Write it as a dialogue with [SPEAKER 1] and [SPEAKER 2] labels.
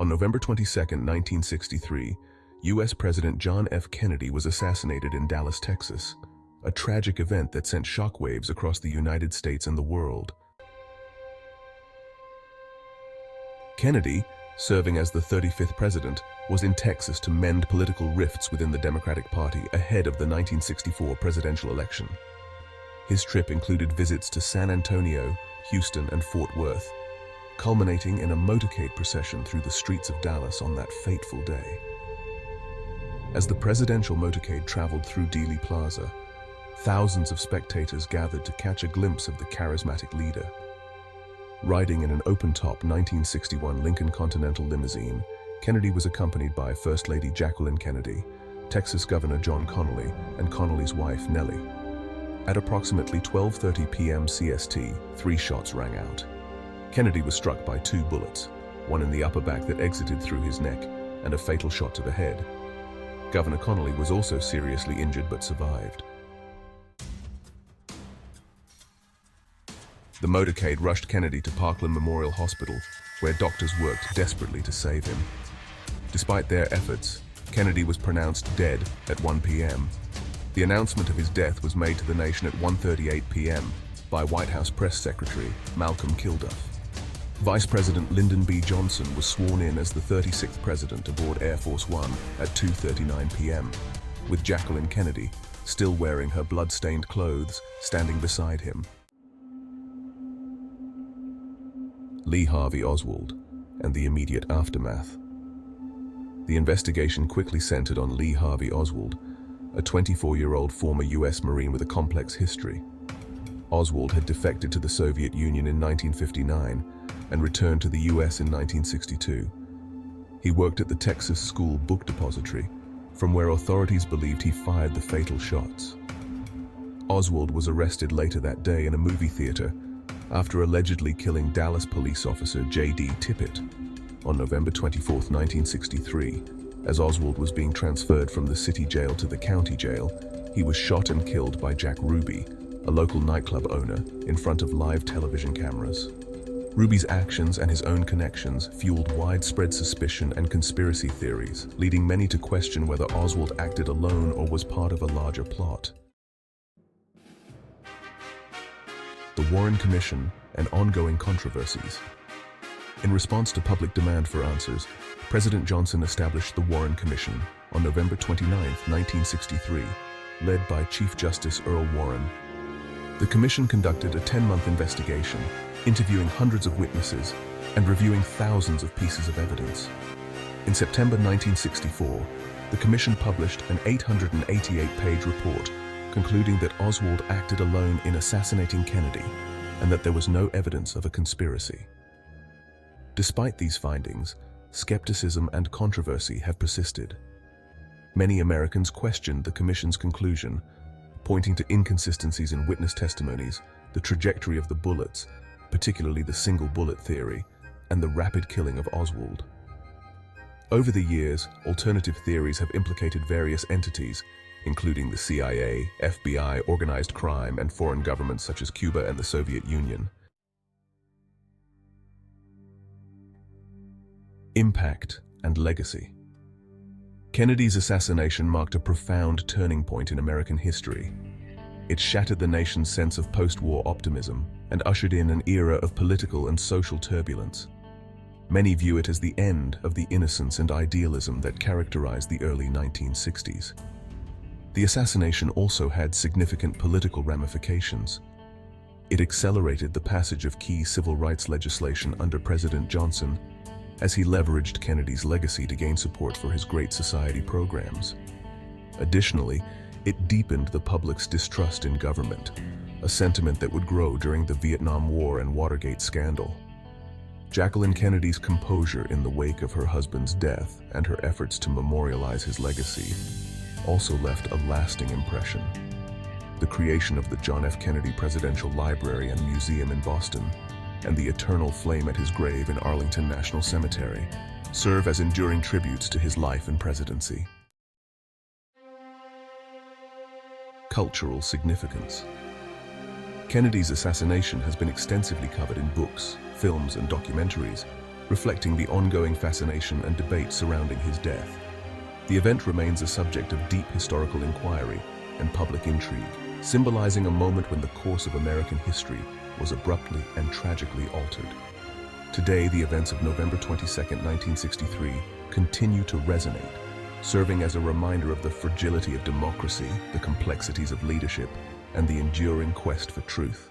[SPEAKER 1] On November 22, 1963, U.S. President John F. Kennedy was assassinated in Dallas, Texas, a tragic event that sent shockwaves across the United States and the world. Kennedy, serving as the 35th president, was in Texas to mend political rifts within the Democratic Party ahead of the 1964 presidential election. His trip included visits to San Antonio, Houston, and Fort Worth, culminating in a motorcade procession through the streets of Dallas on that fateful day. As the presidential motorcade traveled through Dealey Plaza, thousands of spectators gathered to catch a glimpse of the charismatic leader. Riding in an open-top 1961 Lincoln Continental limousine, Kennedy was accompanied by First Lady Jacqueline Kennedy, Texas Governor John Connally, and Connally's wife, Nellie. At approximately 12:30 PM CST, 3 shots rang out. Kennedy was struck by 2 bullets, one in the upper back that exited through his neck, and a fatal shot to the head. Governor Connally was also seriously injured but survived. The motorcade rushed Kennedy to Parkland Memorial Hospital, where doctors worked desperately to save him. Despite their efforts, Kennedy was pronounced dead at 1 p.m. The announcement of his death was made to the nation at 1:38 p.m. by White House Press Secretary Malcolm Kilduff. Vice President Lyndon B. Johnson was sworn in as the 36th president aboard Air Force One at 2:39 p.m., with Jacqueline Kennedy, still wearing her blood-stained clothes, standing beside him. Lee Harvey Oswald and the immediate aftermath. The investigation quickly centered on Lee Harvey Oswald, a 24-year-old former U.S. Marine with a complex history. Oswald had defected to the Soviet Union in 1959 and returned to the U.S. in 1962. He worked at the Texas School Book Depository, from where authorities believed he fired the fatal shots. Oswald was arrested later that day in a movie theater after allegedly killing Dallas police officer J.D. Tippit on November 24, 1963. As Oswald was being transferred from the city jail to the county jail, he was shot and killed by Jack Ruby, a local nightclub owner, in front of live television cameras. Ruby's actions and his own connections fueled widespread suspicion and conspiracy theories, leading many to question whether Oswald acted alone or was part of a larger plot. The Warren Commission and ongoing controversies. In response to public demand for answers, President Johnson established the Warren Commission on November 29, 1963, led by Chief Justice Earl Warren. The commission conducted a 10-month investigation, interviewing hundreds of witnesses and reviewing thousands of pieces of evidence. In September 1964, the commission published an 888-page report concluding that Oswald acted alone in assassinating Kennedy and that there was no evidence of a conspiracy. Despite these findings, skepticism and controversy have persisted. Many Americans questioned the commission's conclusion, pointing to inconsistencies in witness testimonies, the trajectory of the bullets, particularly the single bullet theory, and the rapid killing of Oswald. Over the years, alternative theories have implicated various entities, including the CIA, FBI, organized crime, and foreign governments such as Cuba and the Soviet Union. Impact and legacy. Kennedy's assassination marked a profound turning point in American history. It shattered the nation's sense of post-war optimism and ushered in an era of political and social turbulence. Many view it as the end of the innocence and idealism that characterized the early 1960s. The assassination also had significant political ramifications. It accelerated the passage of key civil rights legislation under President Johnson, as he leveraged Kennedy's legacy to gain support for his Great Society programs. Additionally, it deepened the public's distrust in government, a sentiment that would grow during the Vietnam War and Watergate scandal. Jacqueline Kennedy's composure in the wake of her husband's death and her efforts to memorialize his legacy also left a lasting impression. The creation of the John F. Kennedy Presidential Library and Museum in Boston and the eternal flame at his grave in Arlington National Cemetery serve as enduring tributes to his life and presidency. Cultural significance. Kennedy's assassination has been extensively covered in books, films, and documentaries, reflecting the ongoing fascination and debate surrounding his death. The event remains a subject of deep historical inquiry and public intrigue, symbolizing a moment when the course of American history was abruptly and tragically altered. Today, the events of November 22, 1963, continue to resonate, serving as a reminder of the fragility of democracy, the complexities of leadership, and the enduring quest for truth.